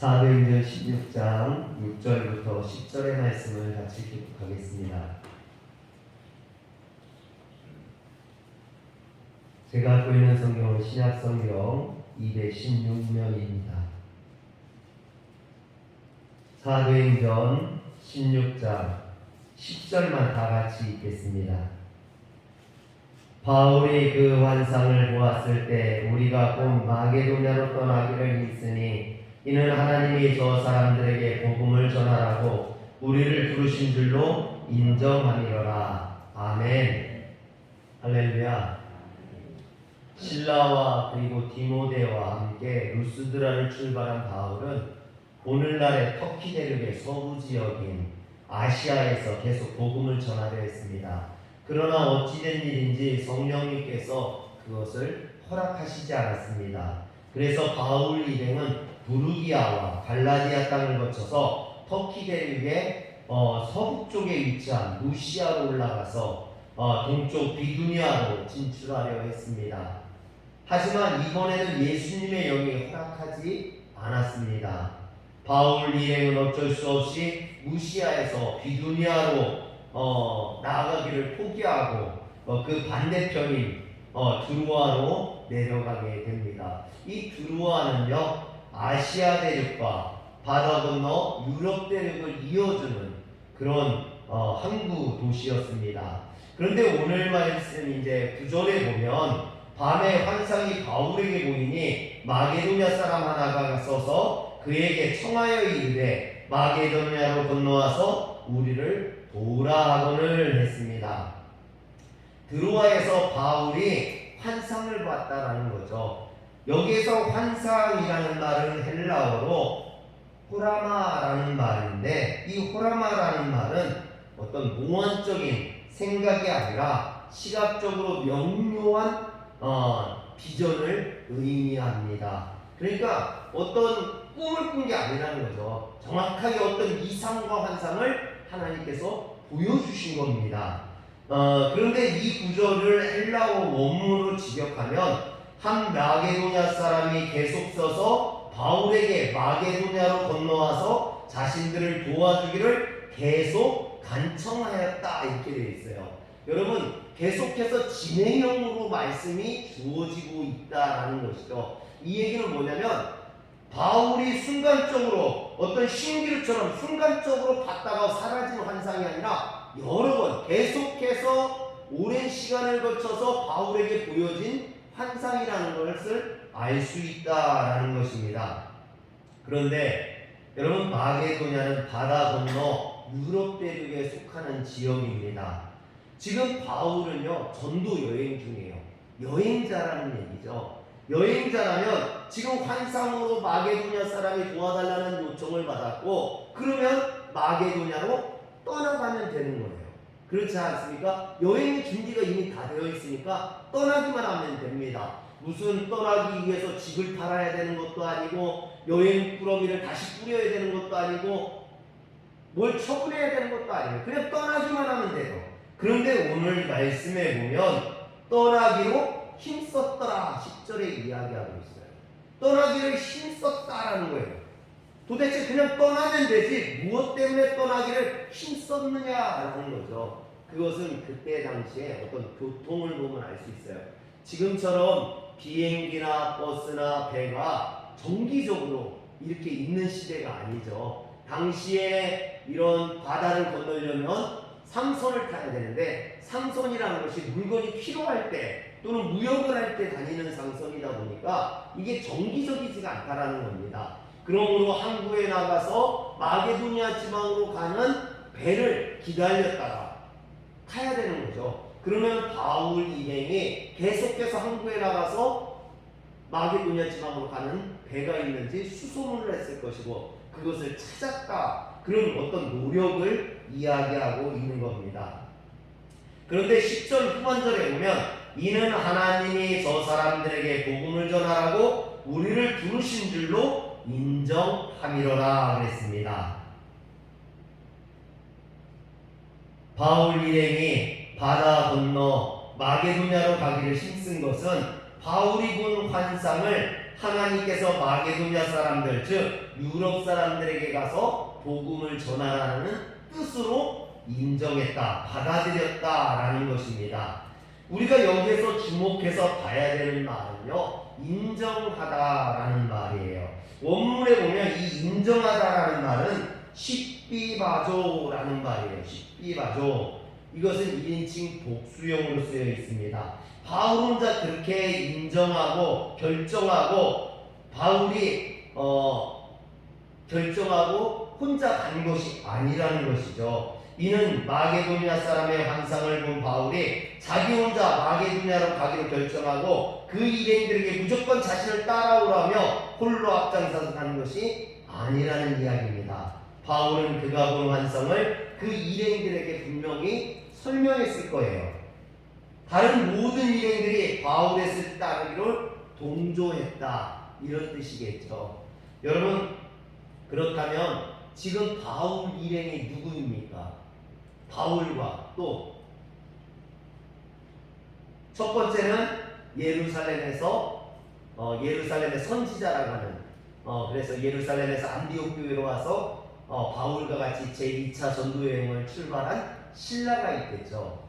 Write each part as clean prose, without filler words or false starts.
사도행전 16장 6절부터 10절의 말씀을 같이 기록하겠습니다. 제가 갖고 있는 성경은 신약성경 216면입니다. 사도행전 16장 10절만 다 같이 읽겠습니다. 바울이 그 환상을 보았을 때 우리가 곧 마게도냐로 떠나기를 있으니 이는 하나님이 저 사람들에게 복음을 전하라고 우리를 부르신 줄로 인정함이로라. 아멘. 할렐루야. 실라와 그리고 디모데와 함께 루스드라를 출발한 바울은 오늘날의 터키 대륙의 서부 지역인 아시아에서 계속 복음을 전하려 했습니다. 그러나 어찌된 일인지 성령님께서 그것을 허락하시지 않았습니다. 그래서 바울 일행은 부르기아와 갈라디아 땅을 거쳐서 터키 대륙의 서북쪽에 위치한 루시아로 올라가서 동쪽 비두니아로 진출하려 했습니다. 하지만 이번에는 예수님의 영이 허락하지 않았습니다. 바울 일행은 어쩔 수 없이 루시아에서 비두니아로 나아가기를 포기하고 그 반대편인 드루아로 내려가게 됩니다. 이 드루아는요, 아시아 대륙과 바다 건너 유럽 대륙을 이어주는 그런 항구 도시였습니다. 그런데 오늘 말씀 이제 9절에 보면 밤에 환상이 바울에게 보이니 마게도냐 사람 하나가 서서 그에게 청하여 이르되 마게도냐로 건너와서 우리를 도우라 하거늘 했습니다. 드로아에서 바울이 환상을 봤다라는 거죠. 여기에서 환상이라는 말은 헬라어로 호라마라는 말인데, 이 호라마라는 말은 어떤 몽환적인 생각이 아니라 시각적으로 명료한 비전을 의미합니다. 그러니까 어떤 꿈을 꾼 게 아니라는 거죠. 정확하게 어떤 이상과 환상을 하나님께서 보여주신 겁니다. 그런데 이 구절을 헬라어 원문으로 직역하면 한 마게도냐 사람이 계속 서서 바울에게 마게도냐로 건너와서 자신들을 도와주기를 계속 간청하였다, 이렇게 되어 있어요. 여러분, 계속해서 진행형으로 말씀이 주어지고 있다라는 것이죠. 이 얘기는 뭐냐면 바울이 순간적으로 어떤 신기루처럼 순간적으로 봤다가 사라진 환상이 아니라 여러 번 계속해서 오랜 시간을 거쳐서 바울에게 보여진 환상이라는 것을 알 수 있다라는 것입니다. 그런데 여러분, 마게도냐는 바다 건너 유럽 대륙에 속하는 지역입니다. 지금 바울은요, 전도 여행 중이에요. 여행자라는 얘기죠. 여행자라면 지금 환상으로 마게도냐 사람이 도와달라는 요청을 받았고, 그러면 마게도냐로 떠나가면 되는 거예요. 그렇지 않습니까? 여행의 준비가 이미 다 되어 있으니까 떠나기만 하면 됩니다. 무슨 떠나기 위해서 집을 팔아야 되는 것도 아니고 여행 꾸러미를 다시 뿌려야 되는 것도 아니고 뭘 처분해야 되는 것도 아니에요. 그냥 떠나기만 하면 돼요. 그런데 오늘 말씀에 보면 떠나기로 힘썼더라 10절에 이야기하고 있어요. 떠나기를 힘썼다라는 거예요. 도대체 그냥 떠나면 되지 무엇 때문에 떠나기를 힘썼느냐라는 거죠. 그것은 그때 당시에 어떤 교통을 보면 알 수 있어요. 지금처럼 비행기나 버스나 배가 정기적으로 이렇게 있는 시대가 아니죠. 당시에 이런 바다를 건너려면 상선을 타야 되는데, 상선이라는 것이 물건이 필요할 때 또는 무역을 할 때 다니는 상선이다 보니까 이게 정기적이지가 않다라는 겁니다. 그러므로 항구에 나가서 마게도냐 지방으로 가는 배를 기다렸다가 타야 되는 거죠. 그러면 바울 일행이 계속해서 항구에 나가서 마게도냐 지방으로 가는 배가 있는지 수소문을 했을 것이고 그것을 찾았다, 그런 어떤 노력을 이야기하고 있는 겁니다. 그런데 10절 후반절에 보면 이는 하나님이 저 사람들에게 복음을 전하라고 우리를 부르신 줄로 인정함이로라 그랬습니다. 바울 일행이 바다 건너 마게도냐로 가기를 힘쓴 것은 바울이 본 환상을 하나님께서 마게도냐 사람들, 즉 유럽 사람들에게 가서 복음을 전하라는 뜻으로 인정했다, 받아들였다라는 것입니다. 우리가 여기에서 주목해서 봐야 되는 말은요, 인정하다라는 말이에요. 원문에 보면 이 인정하다라는 말은 십비바조라는 말이에요. 십비바조. 이것은 1인칭 복수형으로 쓰여 있습니다. 바울 혼자 그렇게 인정하고 결정하고 바울이 결정하고 혼자 간 것이 아니라는 것이죠. 이는 마게도냐 사람의 환상을 본 바울이 자기 혼자 마게도냐로 가기로 결정하고 그 일행들에게 무조건 자신을 따라오라며 홀로 앞장서서 가는 것이 아니라는 이야기입니다. 바울은 그가 본 환상을 그 일행들에게 분명히 설명했을 거예요. 다른 모든 일행들이 바울의 뜻을 따르기를 동조했다, 이런 뜻이겠죠. 여러분, 그렇다면 지금 바울 일행이 누구입니까? 바울과 또 첫 번째는 예루살렘에서 예루살렘의 선지자라고 하는 그래서 예루살렘에서 안디옥 교회로 와서 바울과 같이 제2차 전도 여행을 출발한 실라가 있겠죠.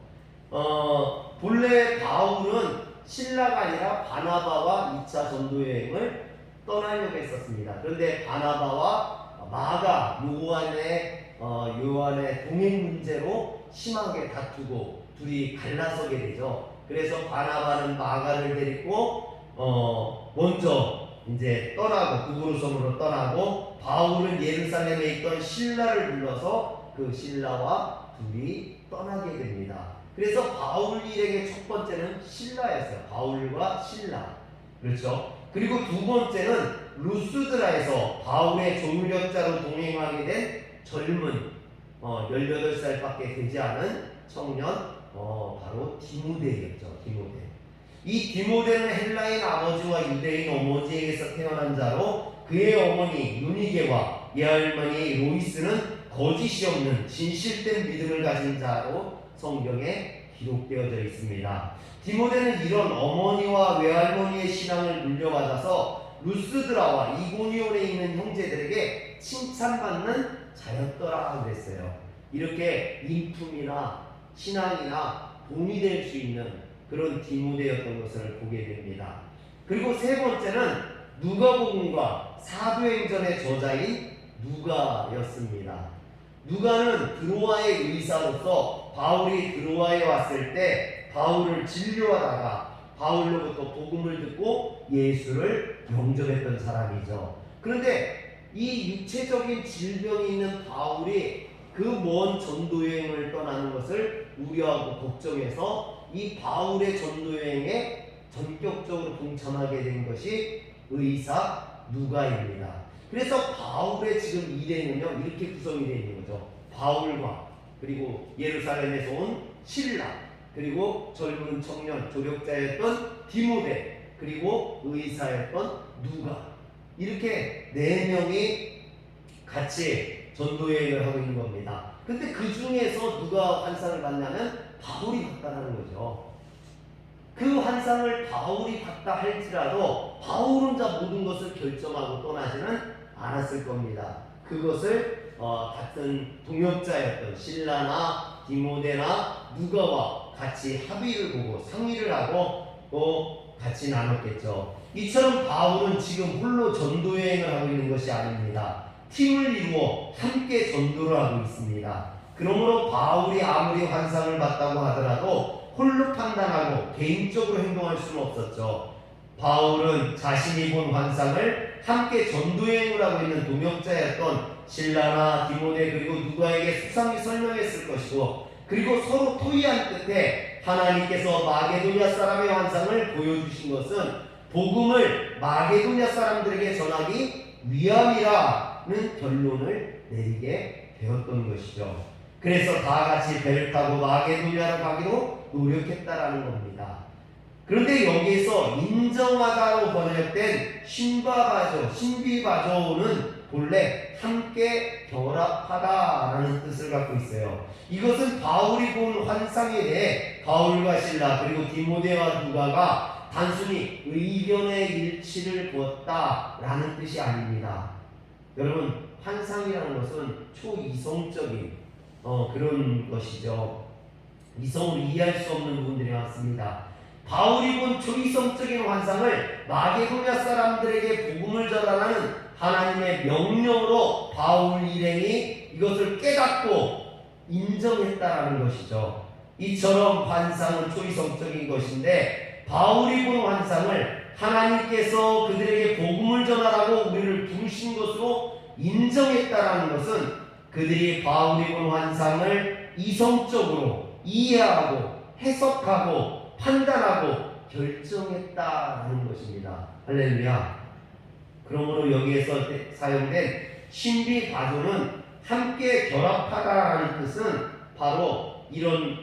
본래 바울은 실라가 아니라 바나바와 2차 전도 여행을 떠나려고 했었습니다. 그런데 바나바와 마가 요한의 동행 문제로 심하게 다투고 둘이 갈라서게 되죠. 그래서 바나바는 마가를 데리고 먼저 이제 떠나고 구부로 섬으로 떠나고 바울은 예루살렘에 있던 실라를 불러서 그 실라와 둘이 떠나게 됩니다. 그래서 바울 일행의 첫 번째는 실라였어요. 바울과 실라. 그렇죠. 그리고 두 번째는 루스드라에서 바울의 조력자로 동행하게 된 젊은 18살밖에 되지 않은 청년 바로 디모데였죠. 디모데. 이 디모데는 헬라인 아버지와 유대인 어머니에게서 태어난 자로 그의 어머니 유니게와 예할머니 로이스는 거짓이 없는 진실된 믿음을 가진 자로 성경에 기록되어져 있습니다. 디모데는 이런 어머니와 외할머니의 신앙을 물려받아서 루스드라와 이고니온에 있는 형제들에게 칭찬받는 자였더라 그랬어요. 이렇게 인품이나 신앙이나 본이 될 수 있는 그런 디모데였던 것을 보게 됩니다. 그리고 세 번째는 누가복음과 사도행전의 저자인 누가였습니다. 누가는 드로아의 의사로서 바울이 드로아에 왔을 때 바울을 진료하다가 바울로부터 복음을 듣고 예수를 영접했던 사람이죠. 그런데 이 육체적인 질병이 있는 바울이 그 먼 전도여행을 떠나는 것을 우려하고 걱정해서 이 바울의 전도여행에 전격적으로 동참하게 된 것이 의사 누가입니다. 그래서 바울의 지금 일행은요 이렇게 구성이 되어 있는 거죠. 바울과 그리고 예루살렘에서 온 실라 그리고 젊은 청년 조력자였던 디모데 그리고 의사였던 누가 이렇게 네 명이 같이 전도여행을 하고 있는 겁니다. 근데 그 중에서 누가 환상을 봤냐면 바울이 봤다는 거죠. 그 환상을 바울이 봤다 할지라도 바울 혼자 모든 것을 결정하고 떠나지는 않았을 겁니다. 그것을 같은 동역자였던 실라나 디모데나 누가와 같이 합의를 보고 상의를 하고 또 같이 나눴겠죠. 이처럼 바울은 지금 홀로 전도여행을 하고 있는 것이 아닙니다. 팀을 이루어 함께 전도를 하고 있습니다. 그러므로 바울이 아무리 환상을 봤다고 하더라도 홀로 판단하고 개인적으로 행동할 수는 없었죠. 바울은 자신이 본 환상을 함께 전도여행을 하고 있는 동역자였던 실라나 디모데 그리고 누가에게 수상히 설명했을 것이고 그리고 서로 토의한 끝에 하나님께서 마게도냐 사람의 환상을 보여주신 것은 복음을 마게도냐 사람들에게 전하기 위함이라는 결론을 내리게 되었던 것이죠. 그래서 다 같이 배를 타고 마게도냐로 가기로 노력했다라는 겁니다. 그런데 여기에서 인정하다로 번역된 신비바조는 본래 함께 결합하다라는 뜻을 갖고 있어요. 이것은 바울이 본 환상에 대해 바울과 실라 그리고 디모데와 누가가 단순히 의견의 일치를 보았다라는 뜻이 아닙니다. 여러분, 환상이라는 것은 초이성적인 그런 것이죠. 이성을 이해할 수 없는 부분들이 많습니다. 바울이 본 초이성적인 환상을 마게도냐 사람들에게 복음을 전하라는 하나님의 명령으로 바울 일행이 이것을 깨닫고 인정했다라는 것이죠. 이처럼 환상은 초이성적인 것인데 바울이 본 환상을 하나님께서 그들에게 복음을 전하라고 우리를 부르신 것으로 인정했다라는 것은 그들이 바울이 본 환상을 이성적으로 이해하고 해석하고 판단하고 결정했다라는 것입니다. 할렐루야. 그러므로 여기에서 사용된 신비 가조는 함께 결합하다라는 뜻은 바로 이런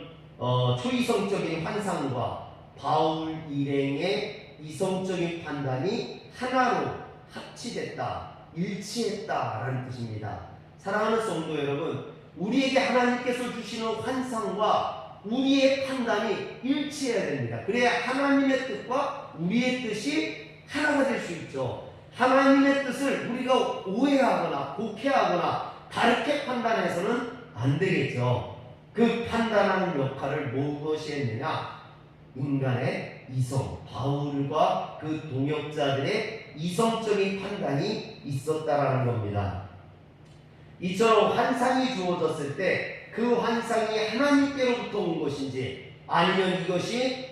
초이성적인 환상과 바울 일행의 이성적인 판단이 하나로 합치됐다, 일치했다라는 뜻입니다. 사랑하는 성도 여러분, 우리에게 하나님께서 주시는 환상과 우리의 판단이 일치해야 됩니다. 그래야 하나님의 뜻과 우리의 뜻이 하나가 될 수 있죠. 하나님의 뜻을 우리가 오해하거나 곡해하거나 다르게 판단해서는 안 되겠죠. 그 판단하는 역할을 무엇이 했느냐? 인간의 이성, 바울과 그 동역자들의 이성적인 판단이 있었다라는 겁니다. 이처럼 환상이 주어졌을 때 그 환상이 하나님께로부터 온 것인지 아니면 이것이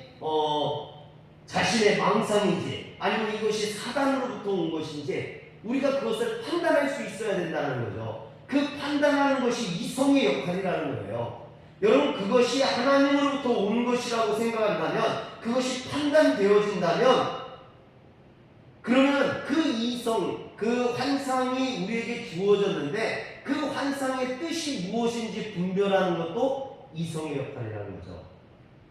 자신의 망상인지 아니면 이것이 사단으로부터 온 것인지 우리가 그것을 판단할 수 있어야 된다는 거죠. 그 판단하는 것이 이성의 역할이라는 거예요. 여러분, 그것이 하나님으로부터 온 것이라고 생각한다면, 그것이 판단되어진다면, 그러면 그 이성, 그 환상이 우리에게 주어졌는데 그 환상의 뜻이 무엇인지 분별하는 것도 이성의 역할이라는 거죠.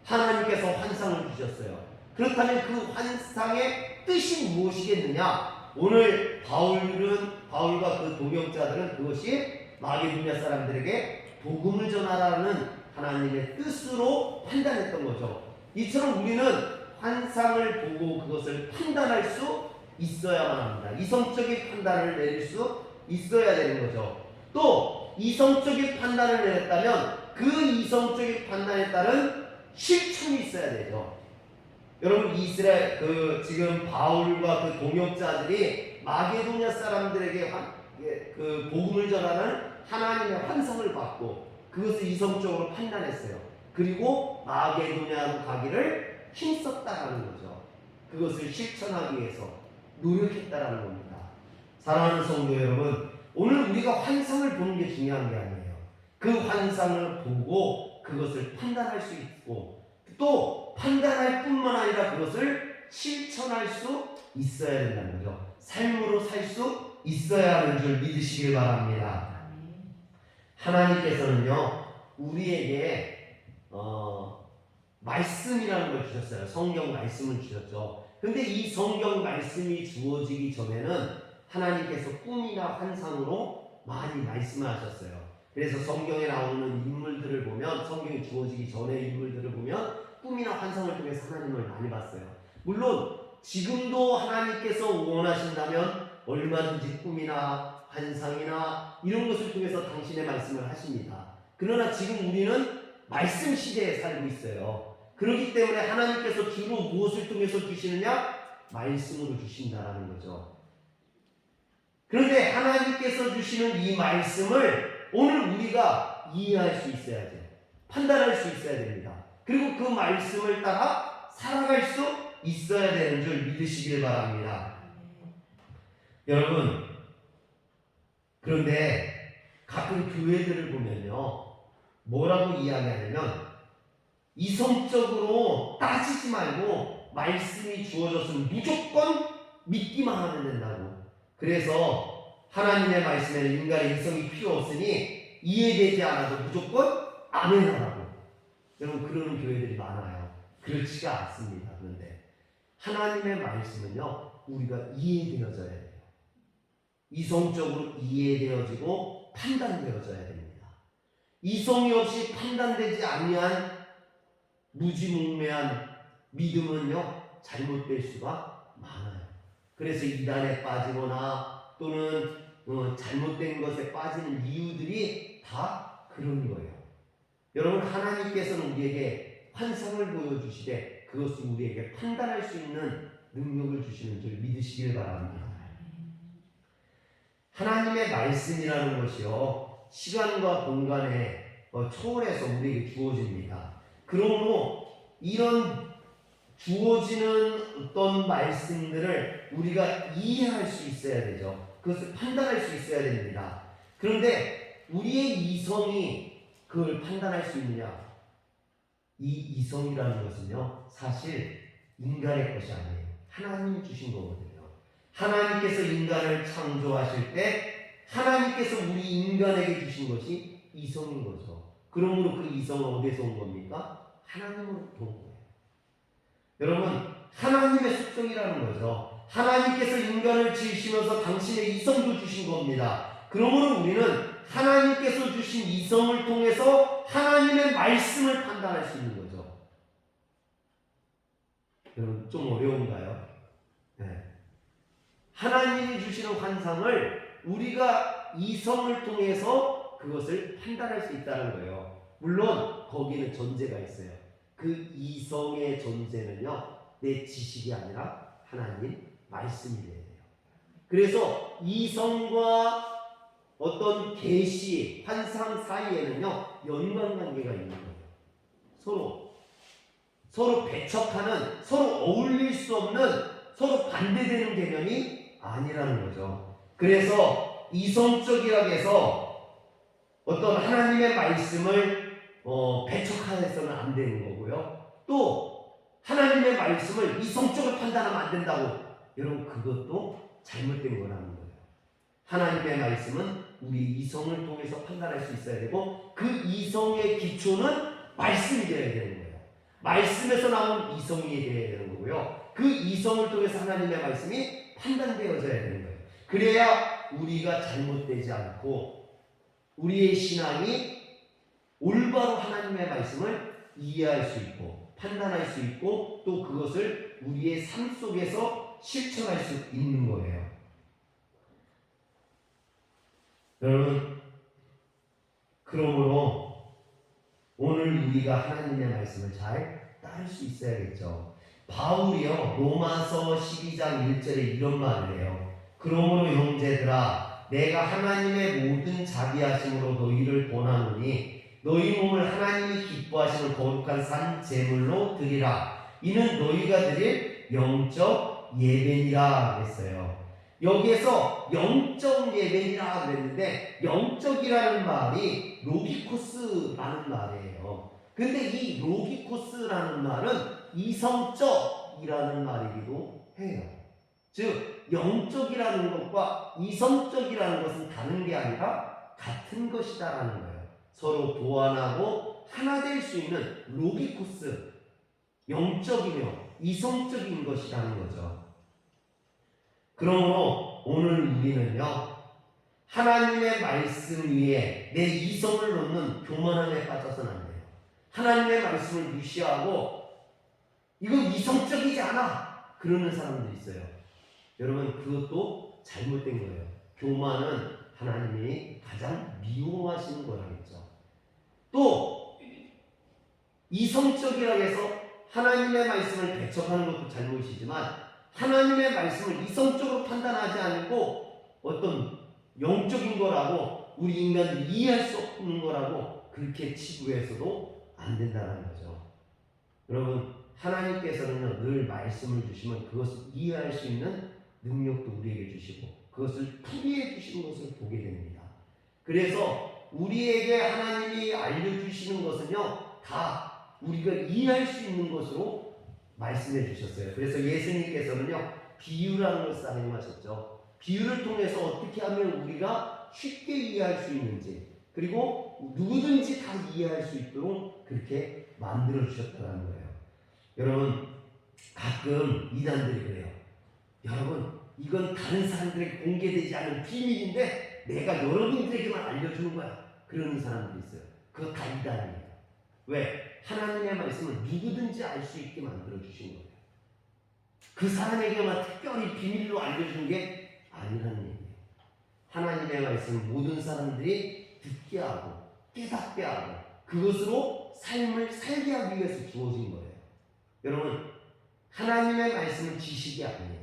하나님께서 환상을 주셨어요. 그렇다면 그 환상의 뜻이 무엇이겠느냐? 오늘 바울과 그 동역자들은 그것이 마게도냐 사람들에게 복음을 전하라는 하나님의 뜻으로 판단했던 거죠. 이처럼 우리는 환상을 보고 그것을 판단할 수 있어야만 합니다. 이성적인 판단을 내릴 수 있어야 되는 거죠. 또 이성적인 판단을 내렸다면 그 이성적인 판단에 따른 실천이 있어야 되죠. 여러분, 지금 바울과 그 동역자들이 마게도냐 사람들에게 그 복음을 전하는 하나님의 환상을 받고 그것을 이성적으로 판단했어요. 그리고 마게도냐로 가기를 힘썼다라는 거죠. 그것을 실천하기 위해서 노력했다라는 겁니다. 사랑하는 성도 여러분, 오늘 우리가 환상을 보는 게 중요한 게 아니에요. 그 환상을 보고 그것을 판단할 수 있고 또 판단할 뿐만 아니라 그것을 실천할 수 있어야 된다는 거죠. 삶으로 살 수 있어야 하는 줄 믿으시길 바랍니다. 하나님께서는요, 우리에게 말씀이라는 걸 주셨어요. 성경 말씀을 주셨죠. 근데 이 성경 말씀이 주어지기 전에는 하나님께서 꿈이나 환상으로 많이 말씀을 하셨어요. 그래서 성경에 나오는 인물들을 보면, 성경이 주어지기 전의 인물들을 보면 꿈이나 환상을 통해서 하나님을 많이 봤어요. 물론 지금도 하나님께서 원하신다면 얼마든지 꿈이나 환상이나 이런 것을 통해서 당신의 말씀을 하십니다. 그러나 지금 우리는 말씀 시대에 살고 있어요. 그렇기 때문에 하나님께서 주로 무엇을 통해서 주시느냐? 말씀으로 주신다라는 거죠. 그런데 하나님께서 주시는 이 말씀을 오늘 우리가 이해할 수 있어야 돼요. 판단할 수 있어야 됩니다. 그리고 그 말씀을 따라 살아갈 수 있어야 되는 줄 믿으시길 바랍니다. 여러분, 그런데 가끔 교회들을 보면요, 뭐라고 이야기하냐면 이성적으로 따지지 말고 말씀이 주어졌으면 무조건 믿기만 하면 된다고. 그래서 하나님의 말씀에는 인간의 이성이 필요 없으니 이해되지 않아도 무조건 아멘하라고. 여러분, 그러는 교회들이 많아요. 그렇지가 않습니다. 그런데 하나님의 말씀은요, 우리가 이해되어져야 돼요. 이성적으로 이해되어지고 판단되어져야 됩니다. 이성이 없이 판단되지 아니한 무지몽매한 믿음은요, 잘못될 수가 많아요. 그래서 이단에 빠지거나 또는 잘못된 것에 빠지는 이유들이 다 그런 거예요. 여러분, 하나님께서는 우리에게 환상을 보여주시되 그것을 우리에게 판단할 수 있는 능력을 주시는 줄 믿으시길 바랍니다. 하나님의 말씀이라는 것이요, 시간과 공간에 초월해서 우리에게 주어집니다. 그러므로 이런 주어지는 어떤 말씀들을 우리가 이해할 수 있어야 되죠. 그것을 판단할 수 있어야 됩니다. 그런데 우리의 이성이 그걸 판단할 수 있느냐? 이 이성이라는 것은요, 사실 인간의 것이 아니에요. 하나님이 주신 거거든요. 하나님께서 인간을 창조하실 때 하나님께서 우리 인간에게 주신 것이 이성인 거죠. 그러므로 그 이성은 어디서 온 겁니까? 하나님으로부터 온 거예요. 여러분, 하나님의 속성이라는 거죠. 하나님께서 인간을 지으시면서 당신의 이성도 주신 겁니다. 그러므로 우리는 하나님께서 주신 이성을 통해서 하나님의 말씀을 판단할 수 있는 거죠. 여러분, 좀 어려운가요? 네. 하나님이 주시는 환상을 우리가 이성을 통해서 그것을 판단할 수 있다는 거예요. 물론 거기는 전제가 있어요. 그 이성의 존재는요, 내 지식이 아니라 하나님 말씀이 돼야 돼요. 그래서 이성과 어떤 계시, 환상 사이에는요, 연관관계가 있는 거예요. 서로 배척하는, 서로 어울릴 수 없는, 서로 반대되는 개념이 아니라는 거죠. 그래서 이성적이라고 해서 어떤 하나님의 말씀을 배척해서는 안 되는 거고요. 또 하나님의 말씀을 이성적으로 판단하면 안 된다고. 여러분, 그것도 잘못된 거라는 거예요. 하나님의 말씀은 우리 이성을 통해서 판단할 수 있어야 되고 그 이성의 기초는 말씀이 되어야 되는 거예요. 말씀에서 나온 이성이 되어야 되는 거고요. 그 이성을 통해서 하나님의 말씀이 판단되어져야 되는 거예요. 그래야 우리가 잘못되지 않고 우리의 신앙이 올바로 하나님의 말씀을 이해할 수 있고 판단할 수 있고 또 그것을 우리의 삶 속에서 실천할 수 있는 거예요. 여러분, 그러므로 오늘 우리가 하나님의 말씀을 잘 따를 수 있어야겠죠. 바울이요, 로마서 12장 1절에 이런 말을 해요. 그러므로 형제들아, 내가 하나님의 모든 자비하심으로 너희를 권하노니 너희 몸을 하나님이 기뻐하시는 거룩한 산 제물로 드리라. 이는 너희가 드릴 영적 예배니라 그랬어요. 여기에서 영적 예배니라 그랬는데 영적이라는 말이 로기코스라는 말이에요. 근데 이 로기코스라는 말은 이성적이라는 말이기도 해요. 즉 영적이라는 것과 이성적이라는 것은 다른 게 아니라 같은 것이다라는 거예요. 서로 보완하고 하나 될 수 있는 로기코스, 영적이며 이성적인 것이라는 거죠. 그러므로 오늘 우리는요, 하나님의 말씀 위에 내 이성을 놓는 교만함에 빠져서는 안 돼요. 하나님의 말씀을 무시하고 이건 이성적이지 않아 그러는 사람들이 있어요. 여러분, 그것도 잘못된 거예요. 교만은 하나님이 가장 미워하시는 거라겠죠. 또 이성적이라고 해서 하나님의 말씀을 배척하는 것도 잘못이지만 하나님의 말씀을 이성적으로 판단하지 않고 어떤 영적인 거라고 우리 인간들이 이해할 수 없는 거라고 그렇게 치부해서도 안 된다는 거죠. 여러분, 하나님께서는 늘 말씀을 주시면 그것을 이해할 수 있는 능력도 우리에게 주시고 그것을 풀이해 주시는 것을 보게 됩니다. 그래서 우리에게 하나님이 알려주시는 것은요, 다 우리가 이해할 수 있는 것으로 말씀해 주셨어요. 그래서 예수님께서는요, 비유라는 것을 사용하셨죠. 비유를 통해서 어떻게 하면 우리가 쉽게 이해할 수 있는지, 그리고 누구든지 다 이해할 수 있도록 그렇게 만들어 주셨다는 거예요. 여러분, 가끔 이단들이 그래요. 여러분, 이건 다른 사람들에게 공개되지 않은 비밀인데 내가 여러분들에게만 알려주는 거야. 그러는 사람들이 있어요. 그거 다 이단이에요. 왜? 하나님의 말씀은 누구든지 알 수 있게 만들어 주신 거예요. 그 사람에게만 특별히 비밀로 알려준 게 아니라는 얘기예요. 하나님의 말씀 모든 사람들이 듣게 하고 깨닫게 하고 그것으로 삶을 살게 하기 위해서 주어진 거예요. 여러분, 하나님의 말씀은 지식이 아니에요.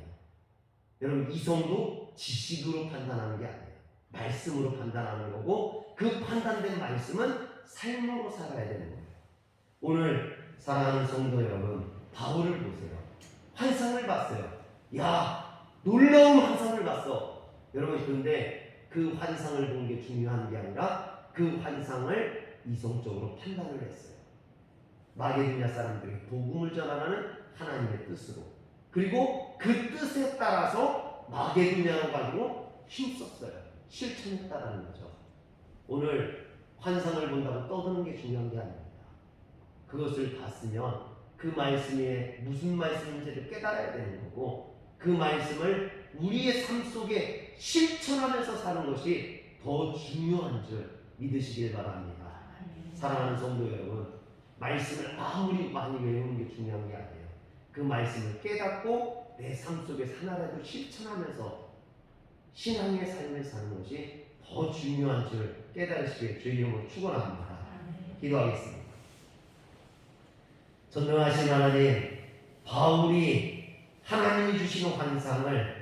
여러분, 이성도 지식으로 판단하는 게 아니에요. 말씀으로 판단하는 거고, 그 판단된 말씀은 삶으로 살아야 되는 거예요. 오늘 사랑하는 성도 여러분, 바울을 보세요. 환상을 봤어요. 야, 놀라운 환상을 봤어. 여러분, 근데 그 환상을 본 게 중요한 게 아니라 그 환상을 이성적으로 판단을 했어요. 마게도냐 사람들이 복음을 전하는 하나님의 뜻으로, 그리고 그 뜻에 따라서 마게도냐로 가지고 힘썼어요. 실천했다라는 거죠. 오늘 환상을 본다고 떠드는 게 중요한 게 아닙니다. 그것을 봤으면 그 말씀이 무슨 말씀인지를 깨달아야 되는 거고, 그 말씀을 우리의 삶 속에 실천하면서 사는 것이 더 중요한 줄 믿으시길 바랍니다. 사랑하는 성도 여러분, 말씀을 아무리 많이 외우는 게 중요한 게 아니에요. 그 말씀을 깨닫고 내 삶 속에서 하나라도 실천하면서 신앙의 삶을 사는 것이 더 중요한 줄 깨달으시길 주의 이름으로 축원합니다. 기도하겠습니다. 전능하신 하나님, 바울이 하나님이 주시는 환상을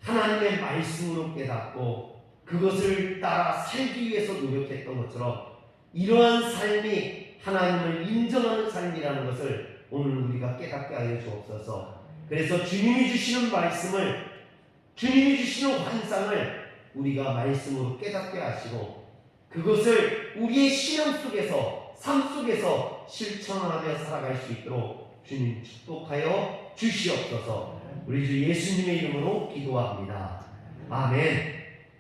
하나님의 말씀으로 깨닫고 그것을 따라 살기 위해서 노력했던 것처럼 이러한 삶이 하나님을 인정하는 삶이라는 것을 오늘 우리가 깨닫게 하여 주옵소서. 그래서 주님이 주시는 말씀을, 주님이 주시는 환상을 우리가 말씀으로 깨닫게 하시고 그것을 우리의 신앙 속에서, 삶 속에서 실천하며 살아갈 수 있도록 주님 축복하여 주시옵소서. 우리 주 예수님의 이름으로 기도합니다. 아멘.